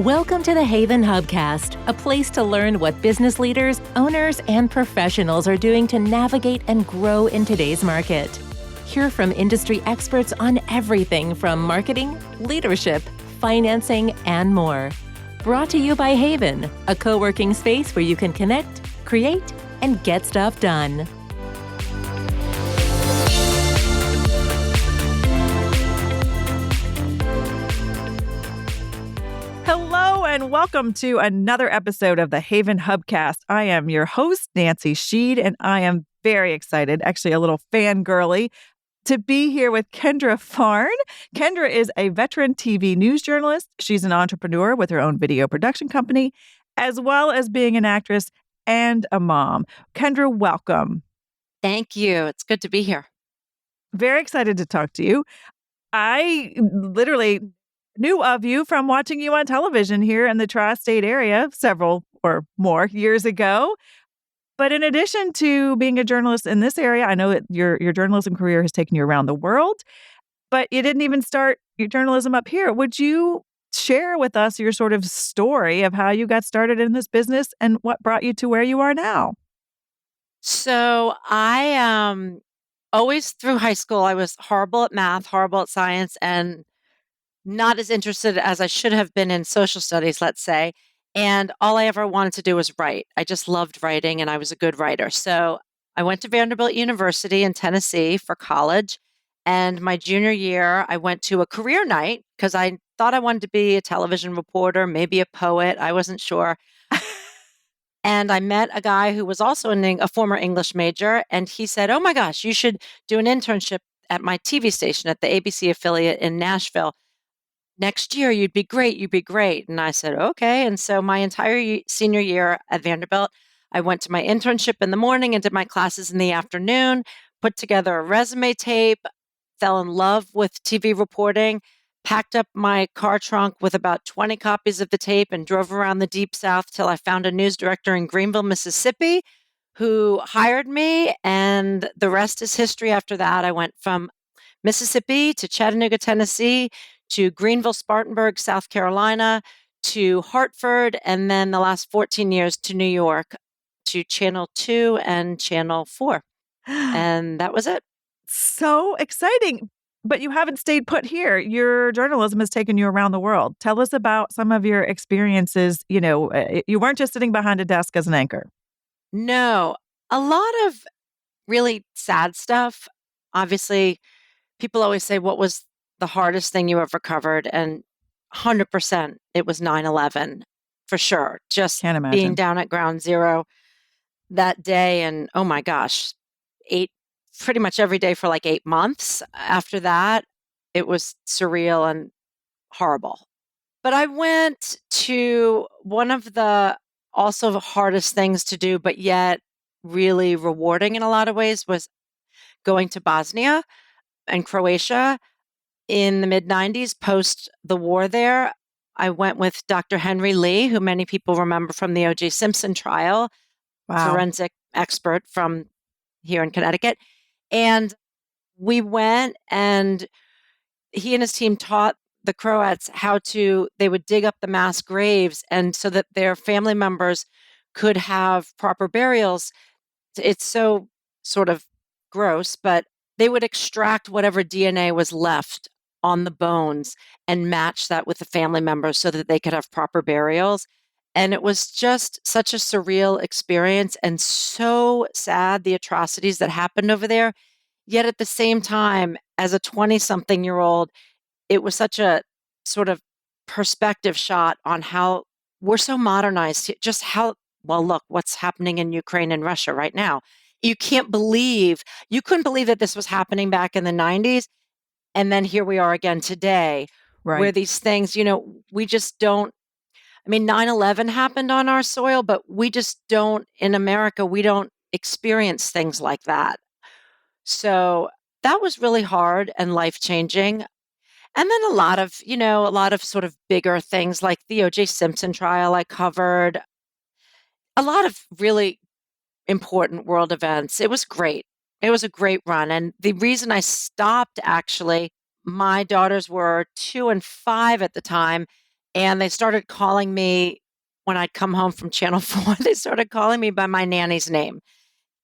Welcome to the HAYVN Hubcast, a place to learn what business leaders, owners, and professionals are doing to navigate and grow in today's market. Hear from industry experts on everything from marketing, leadership, financing, and more. Brought to you by HAYVN, a co-working space where you can connect, create, and get stuff done. Hello and welcome to another episode of the HAYVN Hubcast. I am your host, Nancy Sheed, and I am very excited, actually a little fangirly, to be here with Kendra Farn. Kendra is a veteran TV news journalist. She's an entrepreneur with her own video production company, as well as being an actress and a mom. Kendra, welcome. Thank you. It's good to be here. Very excited to talk to you. I literally knew of you from watching you on television here in the tri-state area several or more years ago. But in addition to being a journalist in this area, I know that your journalism career has taken you around the world, but you didn't even start your journalism up here. Would you share with us your sort of story of how you got started in this business and what brought you to where you are now? So I always through high school, I was horrible at math, horrible at science, and not as interested as I should have been in social studies, let's say. And all I ever wanted to do was write. I just loved writing and I was a good writer. So I went to Vanderbilt University in Tennessee for college. And my junior year, I went to a career night because I thought I wanted to be a television reporter, maybe a poet. I wasn't sure. And I met a guy who was also a former English major. And he said, "Oh my gosh, you should do an internship at my TV station at the ABC affiliate in Nashville. Next year, you'd be great. You'd be great." And I said, okay. And so my entire senior year at Vanderbilt, I went to my internship in the morning and did my classes in the afternoon, put together a resume tape, fell in love with TV reporting, packed up my car trunk with about 20 copies of the tape and drove around the Deep South till I found a news director in Greenville, Mississippi, who hired me. And the rest is history after that. I went from Mississippi to Chattanooga, Tennessee, to Greenville, Spartanburg, South Carolina, to Hartford, and then the last 14 years to New York, to Channel 2 and Channel 4. And that was it. So exciting. But you haven't stayed put here. Your journalism has taken you around the world. Tell us about some of your experiences. You know, you weren't just sitting behind a desk as an anchor. No, a lot of really sad stuff. Obviously, people always say, what was the hardest thing you ever covered? And 100%, it was 9/11 for sure. Just Can't imagine being down at ground zero that day. And oh my gosh, pretty much every day for like 8 months. After that, it was surreal and horrible. But I went to one of the also hardest things to do, but yet really rewarding in a lot of ways, was going to Bosnia and Croatia in the mid-90s, post the war there. I went with Dr. Henry Lee, who many people remember from the O.J. Simpson trial, forensic expert from here in Connecticut. And we went, and he and his team taught the Croats they would dig up the mass graves, and so that their family members could have proper burials. It's so sort of gross, but they would extract whatever DNA was left on the bones and match that with the family members so that they could have proper burials. And it was just such a surreal experience and so sad, the atrocities that happened over there. Yet at the same time, as a 20-something-year-old, it was such a sort of perspective shot on how we're so modernized, just how, well, look, what's happening in Ukraine and Russia right now. You couldn't believe that this was happening back in the 90s. And then here we are again today, where these things, we just don't. I mean, 9/11 happened on our soil, but we just don't, in America, we don't experience things like that. So that was really hard and life-changing. And then a lot of sort of bigger things like the O.J. Simpson trial I covered, a lot of really important world events. It was great. It was a great run. And the reason I stopped, actually, my daughters were 2 and 5 at the time, And they started calling me when I'd come home from Channel 4, they started calling me by my nanny's name.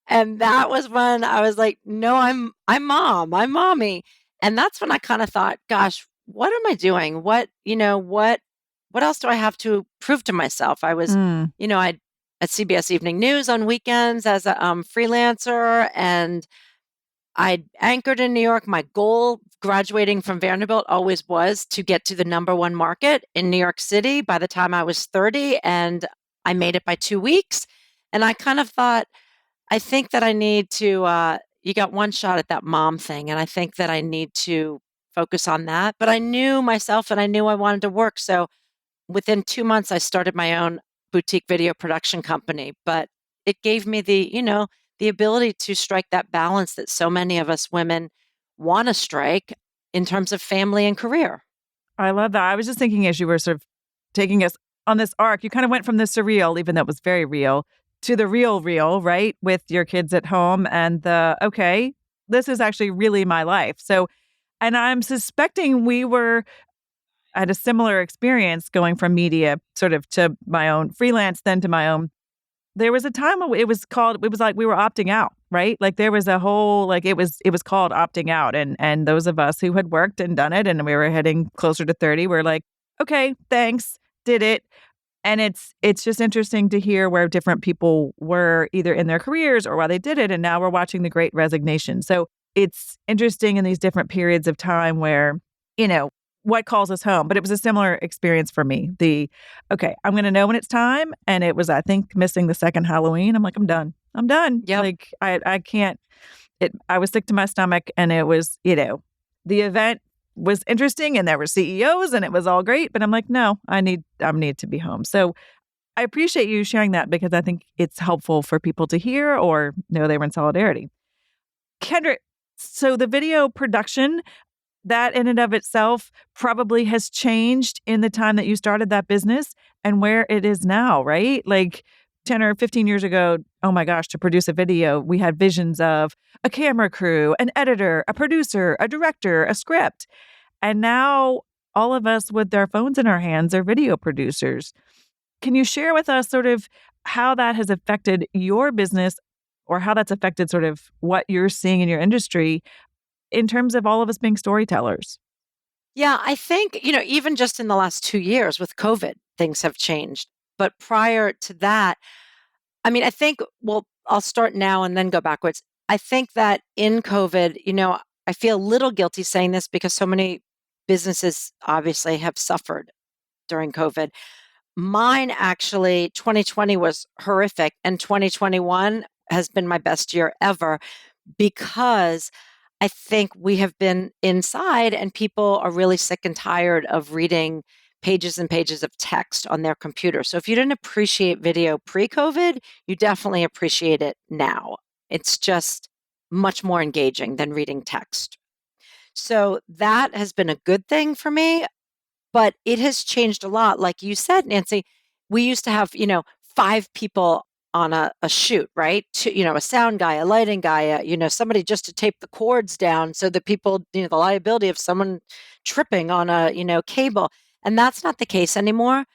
And that was when I was like, no, I'm mom, I'm mommy. And that's when I kind of thought, gosh, what am I doing? What else do I have to prove to myself? I was, I at CBS Evening News on weekends as a freelancer, and I anchored in New York. My goal graduating from Vanderbilt always was to get to the number one market in New York City by the time I was 30. And I made it by 2 weeks. And I kind of thought, I think that I need to, you got one shot at that mom thing. And I think that I need to focus on that. But I knew myself and I knew I wanted to work. So within 2 months, I started my own boutique video production company. But it gave me the ability to strike that balance that so many of us women want to strike in terms of family and career. I love that. I was just thinking as you were sort of taking us on this arc, you kind of went from the surreal, even though it was very real, to the real, right? With your kids at home and okay, this is actually really my life. So, and I'm suspecting we were at a similar experience going from media sort of to my own freelance, then to my own. There was a time when it was like we were opting out, right? Like there was a whole, like it was called opting out. And those of us who had worked and done it and we were heading closer to 30, we're like, okay, thanks, did it. And it's just interesting to hear where different people were either in their careers or while they did it. And now we're watching the Great Resignation. So it's interesting in these different periods of time where, what calls us home. But it was a similar experience for me. Okay, I'm going to know when it's time. And it was, I think, missing the second Halloween. I'm like, I'm done. Yep. Like, I can't, I was sick to my stomach. And it was, the event was interesting and there were CEOs and it was all great. But I'm like, no, I need to be home. So I appreciate you sharing that because I think it's helpful for people to hear or know they were in solidarity. Kendra, so the video production, that in and of itself probably has changed in the time that you started that business and where it is now, right? Like 10 or 15 years ago, oh my gosh, to produce a video, we had visions of a camera crew, an editor, a producer, a director, a script. And now all of us with our phones in our hands are video producers. Can you share with us sort of how that has affected your business or how that's affected sort of what you're seeing in your industry in terms of all of us being storytellers? Yeah, I think, even just in the last 2 years with COVID, things have changed. But prior to that, I think, well, I'll start now and then go backwards. I think that in COVID, I feel a little guilty saying this because so many businesses obviously have suffered during COVID. Mine actually, 2020 was horrific and 2021 has been my best year ever because I think we have been inside and people are really sick and tired of reading pages and pages of text on their computer. So if you didn't appreciate video pre-COVID, you definitely appreciate it now. It's just much more engaging than reading text. So that has been a good thing for me, but it has changed a lot. Like you said, Nancy, we used to have, 5 people on a shoot, right? A sound guy, a lighting guy, somebody just to tape the cords down so that people, the liability of someone tripping on a, cable. And that's not the case anymore.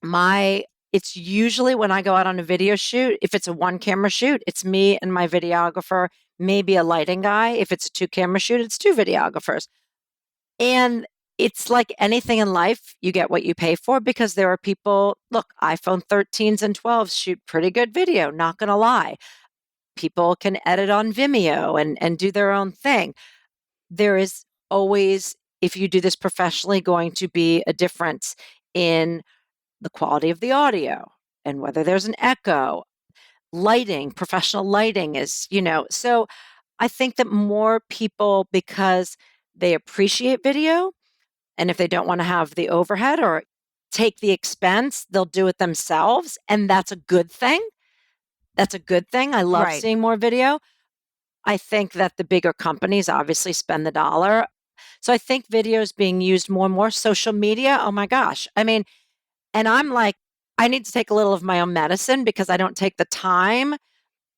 It's usually when I go out on a video shoot, if it's a 1-camera shoot, it's me and my videographer, maybe a lighting guy. If it's a 2-camera shoot, it's 2 videographers. And it's like anything in life, you get what you pay for because there are people, look, iPhone 13s and 12s shoot pretty good video, not going to lie. People can edit on Vimeo and do their own thing. There is always, if you do this professionally, going to be a difference in the quality of the audio and whether there's an echo. Lighting, professional lighting is, so I think that more people, because they appreciate video, and if they don't want to have the overhead or take the expense, they'll do it themselves. And that's a good thing. That's a good thing. I love seeing more video. I think that the bigger companies obviously spend the dollar. So I think video is being used more and more. Social media, oh my gosh. And I'm like, I need to take a little of my own medicine because I don't take the time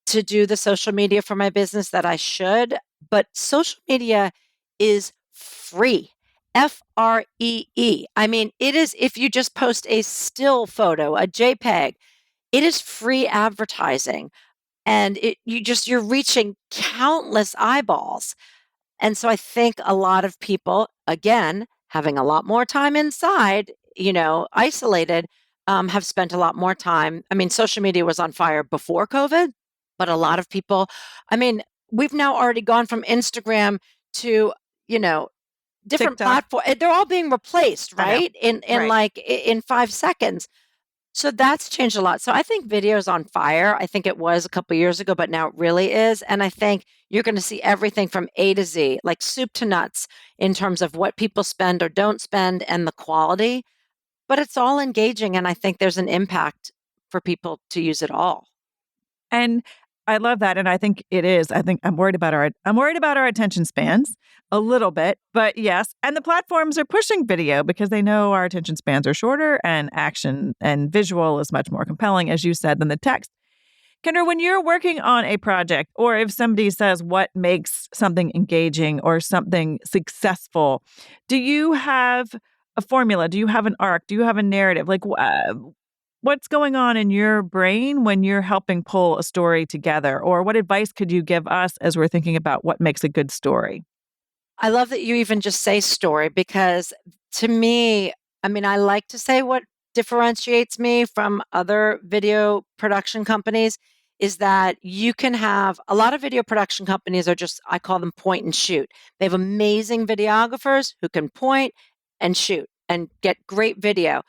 to do the social media for my business that I should. But social media is free. FREE. I mean, it is, if you just post a still photo, a JPEG, it is free advertising. And you're reaching countless eyeballs. And so I think a lot of people, again, having a lot more time inside, isolated, have spent a lot more time. I mean, social media was on fire before COVID, but a lot of people, I mean, we've now already gone from Instagram to, different TikTok. platforms. They're all being replaced, I know. right? In 5 seconds. So that's changed a lot. So I think video is on fire. I think it was a couple of years ago, but now it really is. And I think you're going to see everything from A to Z, like soup to nuts, in terms of what people spend or don't spend and the quality. But it's all engaging. And I think there's an impact for people to use it all. And I love that. And I think it is. I think I'm worried about our attention spans a little bit, but yes. And the platforms are pushing video because they know our attention spans are shorter and action and visual is much more compelling, as you said, than the text. Kendra, when you're working on a project, or if somebody says what makes something engaging or something successful, do you have a formula? Do you have an arc? Do you have a narrative? Like, what's going on in your brain when you're helping pull a story together? Or what advice could you give us as we're thinking about what makes a good story? I love that you even just say story, because to me, I mean, I like to say what differentiates me from other video production companies is that you can have a lot of video production companies are just, I call them point and shoot. They have amazing videographers who can point and shoot and get great video.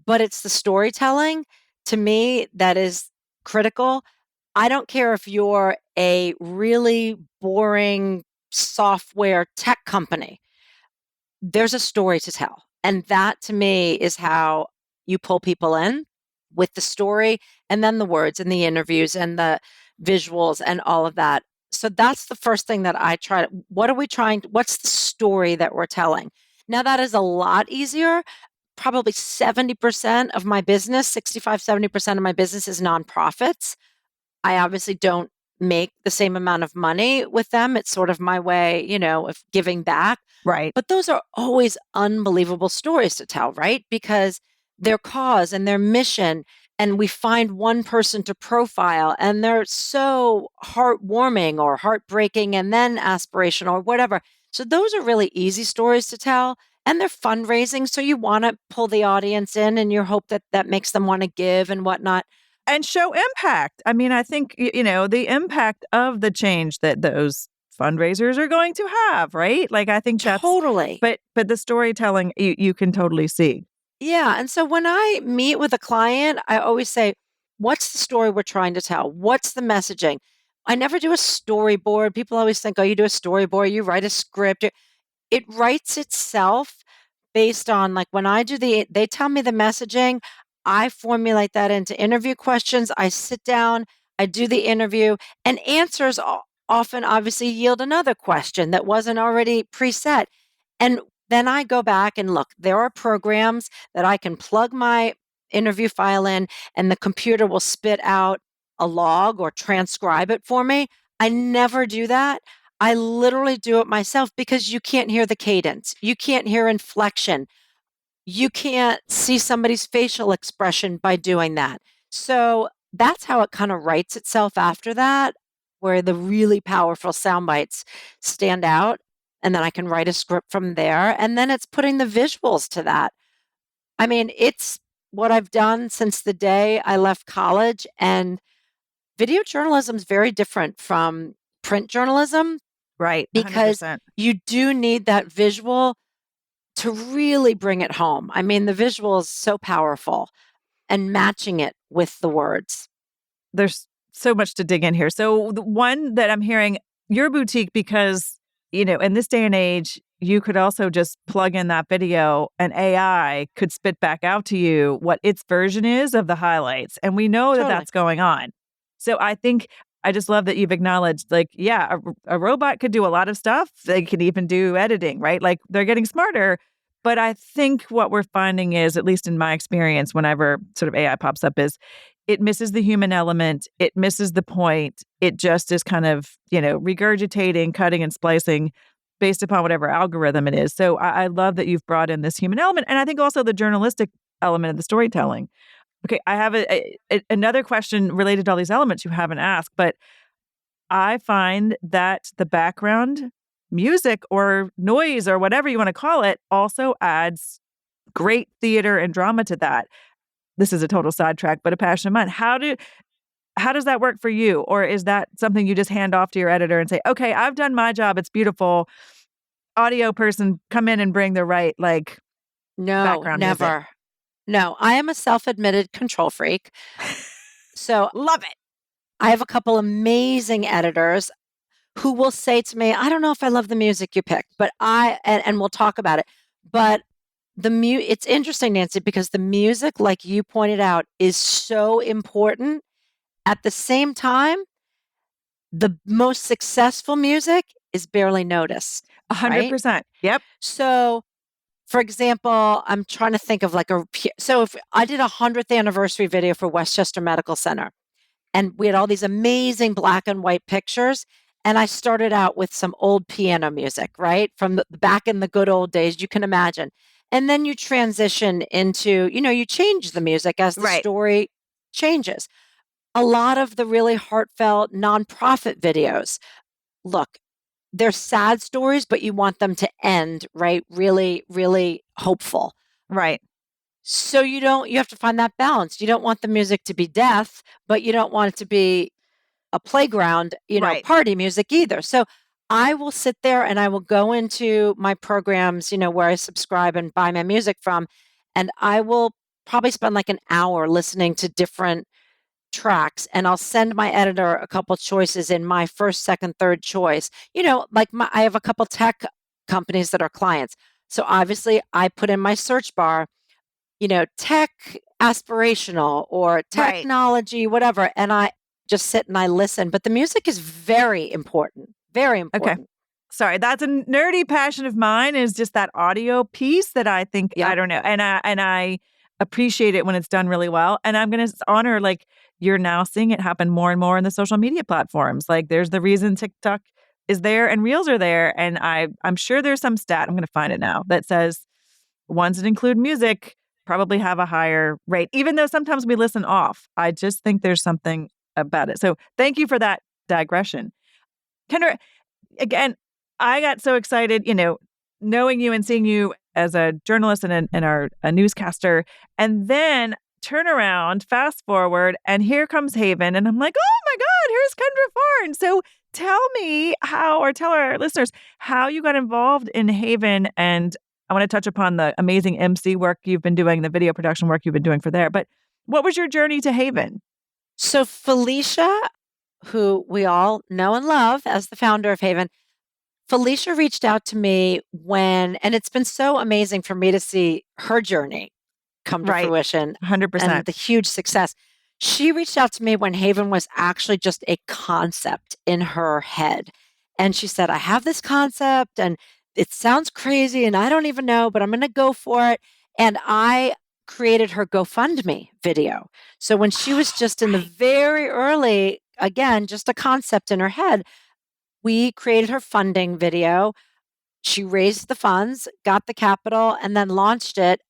But it's the storytelling, to me, that is critical. I don't care if you're a really boring software tech company. There's a story to tell. And that, to me, is how you pull people in, with the story and then the words and the interviews and the visuals and all of that. So that's the first thing that I try. What's the story that we're telling? Now, that is a lot easier. Probably 70% of my business, 65, 70% of my business is nonprofits. I obviously don't make the same amount of money with them. It's sort of my way, of giving back. Right. But those are always unbelievable stories to tell, right? Because their cause and their mission, and we find one person to profile, and they're so heartwarming or heartbreaking and then aspirational or whatever. So those are really easy stories to tell. And they're fundraising. So you want to pull the audience in and you hope that that makes them want to give and whatnot. And show impact. I mean, I think, the impact of the change that those fundraisers are going to have, right? Like, I think that's Totally. But the storytelling, you can totally see. Yeah. And so when I meet with a client, I always say, what's the story we're trying to tell? What's the messaging? I never do a storyboard. People always think, oh, you do a storyboard, you write a script. It writes itself based on, like, when they tell me the messaging, I formulate that into interview questions. I sit down, I do the interview, and answers often obviously yield another question that wasn't already preset. And then I go back and look, there are programs that I can plug my interview file in, and the computer will spit out a log or transcribe it for me. I never do that. I literally do it myself, because you can't hear the cadence. You can't hear inflection. You can't see somebody's facial expression by doing that. So that's how it kind of writes itself after that, where the really powerful sound bites stand out. And then I can write a script from there. And then it's putting the visuals to that. I mean, it's what I've done since the day I left college. And video journalism is very different from print journalism. Right. Because 100%. you do need that visual to really bring it home. I mean, the visual is so powerful, and matching it with the words. There's so much to dig in here. So the one that I'm hearing, your boutique, because, in this day and age, you could also just plug in that video and AI could spit back out to you what its version is of the highlights. And we know that Totally. that's going on. So I think I just love that you've acknowledged, like, yeah, a robot could do a lot of stuff. They could even do editing, right? Like, they're getting smarter. But I think what we're finding is, at least in my experience, whenever sort of AI pops up, is it misses the human element. It misses the point. It just is kind of, regurgitating, cutting and splicing. based upon whatever algorithm it is. So I love that you've brought in this human element. And I think also the journalistic element of the storytelling. Okay, I have another question related to all these elements you haven't asked, but I find that the background music or noise or whatever you want to call it also adds great theater and drama to that. This is a total sidetrack, but a passion of mine. How does that work for you? Or is that something you just hand off to your editor and say, okay, I've done my job. It's beautiful. Audio person, come in and bring the right No, background never. music. No, I am a self-admitted control freak. So Love it. I have a couple amazing editors who will say to me, I don't know if I love the music you picked, but and we'll talk about it. But it's interesting, Nancy, because the music, like you pointed out, is so important. At the same time, the most successful music is barely noticed. 100%. Right? Yep. So, for example, I'm trying to think of if I did a 100th anniversary video for Westchester Medical Center, and we had all these amazing black and white pictures. And I started out with some old piano music, right? From back in the good old days, you can imagine. And then you transition into, you change the music as the story changes. A lot of the really heartfelt nonprofit videos, look, they're sad stories, but you want them to end, right? Really, really hopeful. Right. So you have to find that balance. You don't want the music to be death, but you don't want it to be a playground, party music either. So I will sit there and I will go into my programs, where I subscribe and buy my music from, and I will probably spend like an hour listening to different tracks, and I'll send my editor a couple choices in my first, second, third choice. I have a couple tech companies that are clients. So obviously I put in my search bar, tech aspirational or technology, whatever. And I just sit and I listen. But the music is very important. Very important. Okay. Sorry, that's a nerdy passion of mine, is just that audio piece that I think, I don't know. And I appreciate it when it's done really well. And I'm going to honor, you're now seeing it happen more and more in the social media platforms. There's the reason TikTok is there and Reels are there. And I'm sure there's some stat, I'm going to find it now, that says ones that include music probably have a higher rate, even though sometimes we listen off. I just think there's something about it. So thank you for that digression. Kendra, again, I got so excited, knowing you and seeing you as a journalist and a newscaster, and then turn around, fast forward, and here comes HAYVN, and I'm like, oh my God, here's Kendra Farn. So tell me tell our listeners how you got involved in HAYVN, and I want to touch upon the amazing MC work you've been doing, the video production work you've been doing for there. But what was your journey to HAYVN? So Felicia, who we all know and love as the founder of HAYVN, Felicia reached out to me and it's been so amazing for me to see her journey come to fruition. 100%. And the huge success. She reached out to me when HAYVN was actually just a concept in her head. And she said, I have this concept and it sounds crazy and I don't even know, but I'm going to go for it. And I created her GoFundMe video. So when she was just in the very early, again, just a concept in her head, we created her funding video. She raised the funds, got the capital, and then launched it.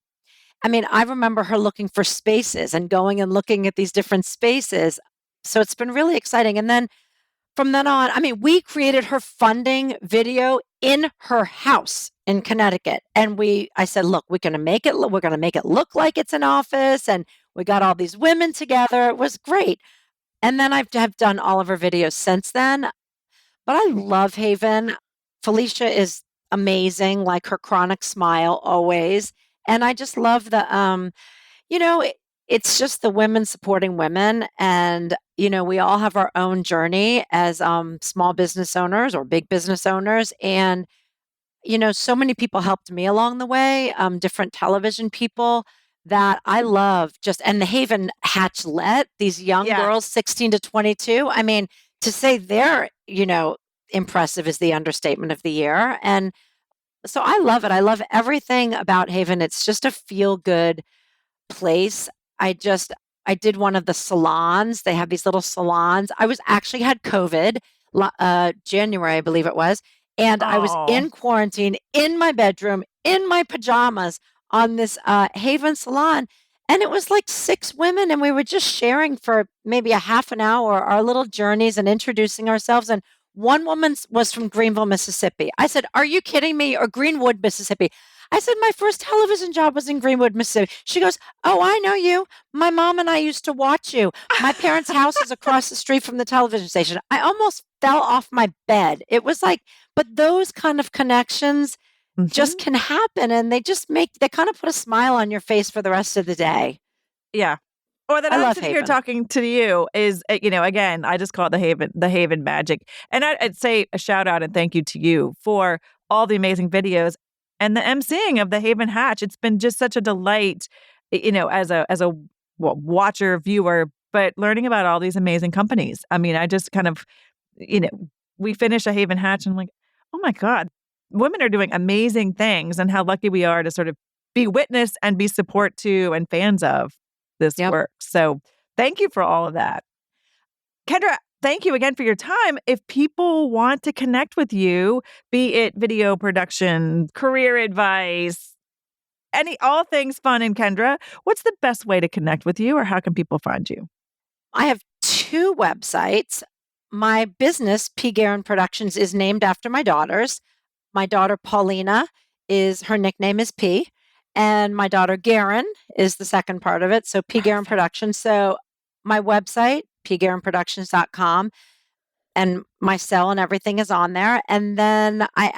I mean, I remember her looking for spaces and going and looking at these different spaces. So it's been really exciting. And then from then on, we created her funding video in her house in Connecticut. And I said, look, we're going to make it look like it's an office. And we got all these women together. It was great. And then have done all of her videos since then. But I love HAYVN. Felicia is amazing, like her chronic smile always. And I just love it's just the women supporting women. And, we all have our own journey as small business owners or big business owners. And, so many people helped me along the way, different television people that I love and the HAYVN Hatch these young girls, 16 to 22. To say they're, impressive is the understatement of the year. And so I love it. I love everything about HAYVN. It's just a feel-good place. I did one of the salons. They have these little salons. I had COVID, January, I believe it was. And I was Oh. in quarantine, in my bedroom, in my pajamas on this HAYVN salon. And it was like 6 women, and we were just sharing for maybe a half an hour our little journeys and introducing ourselves. And one woman was from Greenville, Mississippi. I said, "Are you kidding me?" Or Greenwood, Mississippi. I said, "My first television job was in Greenwood, Mississippi." She goes, "Oh, I know you. My mom and I used to watch you. My parents' house is across the street from the television station." I almost fell off my bed. It was like, but those kind of connections just can happen, and they kind of put a smile on your face for the rest of the day. Yeah. Or that I I'm love sitting here HAYVN. talking to you is, again, I just call it the HAYVN magic. And I'd say a shout out and thank you to you for all the amazing videos and the emceeing of the HAYVN Hatch. It's been just such a delight, as a watcher, viewer, but learning about all these amazing companies. I mean, I just kind of, we finish a HAYVN Hatch and I'm like, oh my God, women are doing amazing things, and how lucky we are to sort of be witness and be support to and fans of this work. So thank you for all of that. Kendra, thank you again for your time. If people want to connect with you, be it video production, career advice, all things fun in Kendra, what's the best way to connect with you, or how can people find you? I have 2 websites. My business, P Garyn Productions, is named after my daughters. My daughter, Paulina, her nickname is P. And my daughter, Garyn, is the second part of it. So P Garyn Productions. So my website, pgarynproductions.com, and my cell and everything is on there. And then I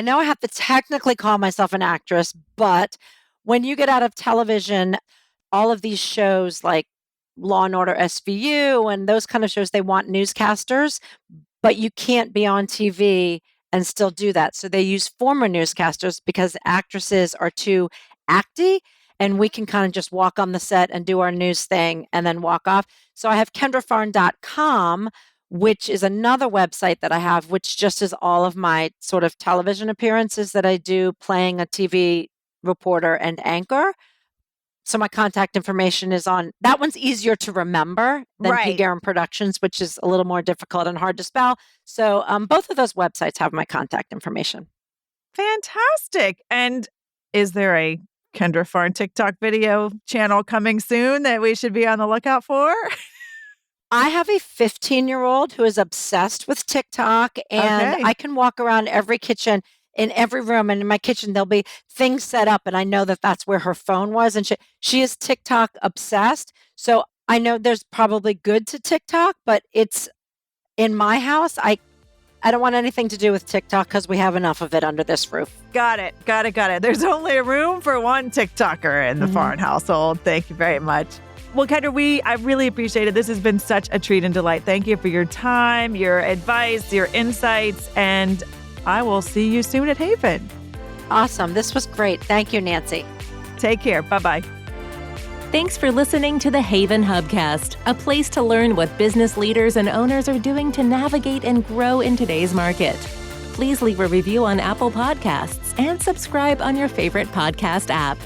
know I have to technically call myself an actress, but when you get out of television, all of these shows like Law and Order SVU and those kind of shows, they want newscasters, but you can't be on TV and still do that. So they use former newscasters because actresses are too acty, and we can kind of just walk on the set and do our news thing and then walk off. So I have kendrafarn.com, which is another website that I have, which just is all of my sort of television appearances that I do playing a TV reporter and anchor. So my contact information is on, that one's easier to remember than P Garyn Productions, which is a little more difficult and hard to spell. So both of those websites have my contact information. Fantastic. And is there a Kendra Farn TikTok video channel coming soon that we should be on the lookout for? I have a 15-year-old who is obsessed with TikTok, and I can walk around every kitchen, in every room, and in my kitchen, there'll be things set up, and I know that that's where her phone was, and she is TikTok obsessed. So I know there's probably good to TikTok, but it's in my house. I don't want anything to do with TikTok because we have enough of it under this roof. Got it. There's only room for one TikToker in the Farn household. Thank you very much. Well, Kendra, I really appreciate it. This has been such a treat and delight. Thank you for your time, your advice, your insights, and I will see you soon at HAYVN. Awesome. This was great. Thank you, Nancy. Take care. Bye-bye. Thanks for listening to the HAYVN Hubcast, a place to learn what business leaders and owners are doing to navigate and grow in today's market. Please leave a review on Apple Podcasts and subscribe on your favorite podcast app.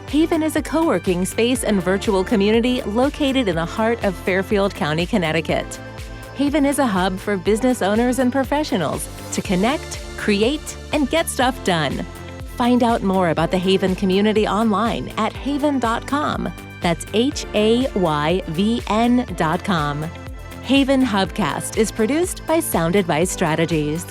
HAYVN is a co-working space and virtual community located in the heart of Fairfield County, Connecticut. HAYVN is a hub for business owners and professionals to connect, create, and get stuff done. Find out more about the HAYVN community online at hayvn.com. That's HAYVN.com. HAYVN Hubcast is produced by Sound Advice Strategies.